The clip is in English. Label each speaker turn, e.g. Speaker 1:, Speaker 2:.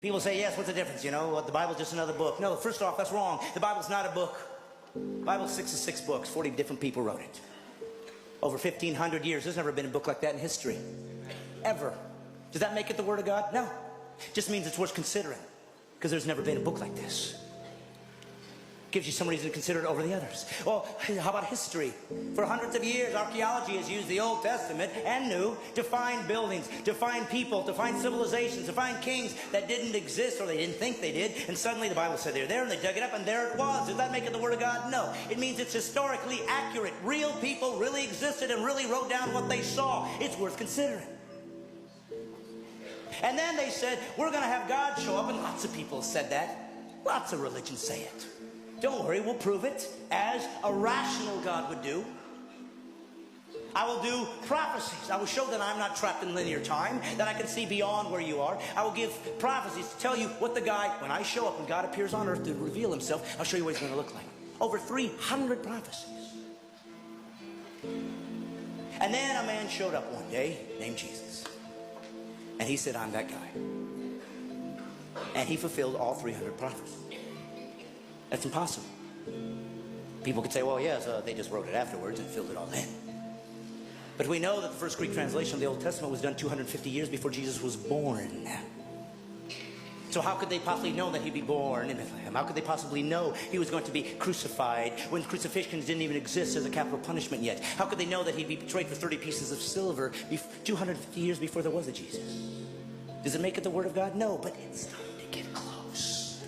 Speaker 1: People say, yes, what's the difference? You know, the Bible's just another book. No, first off, that's wrong. The Bible's not a book. The Bible's 66 books. 40 different people wrote it. Over 1,500 years. There's never been a book like that in history. Ever. Does that make it the Word of God? No. It just means it's worth considering. Because there's never been a book like this. Gives you some reason to consider it over the others. Well, how about history? For hundreds of years, archaeology has used the Old Testament and New to find buildings, to find people, to find civilizations, to find kings that didn't exist or they didn't think they did. And suddenly the Bible said they were there and they dug it up and there it was. Does that make it the Word of God? No. It means it's historically accurate. Real people really existed and really wrote down what they saw. It's worth considering. And then they said, we're going to have God show up, and lots of people said that. Lots of religions say it. Don't worry, we'll prove it as a rational God would do. I will do prophecies. I will show that I'm not trapped in linear time, that I can see beyond where you are. I will give prophecies to tell you what the guy, when I show up, when God appears on earth to reveal himself, I'll show you what he's going to look like. Over 300 prophecies. And then a man showed up one day named Jesus. And he said, I'm that guy. And he fulfilled all 300 prophecies. That's impossible. People could say, well, yes, they just wrote it afterwards and filled it all in. But we know that the first Greek translation of the Old Testament was done 250 years before Jesus was born. So how could they possibly know that he'd be born in Bethlehem? How could they possibly know he was going to be crucified when crucifixions didn't even exist as a capital punishment yet? How could they know that he'd be betrayed for 30 pieces of silver 250 years before there was a Jesus? Does it make it the Word of God? No, but it's starting to get close.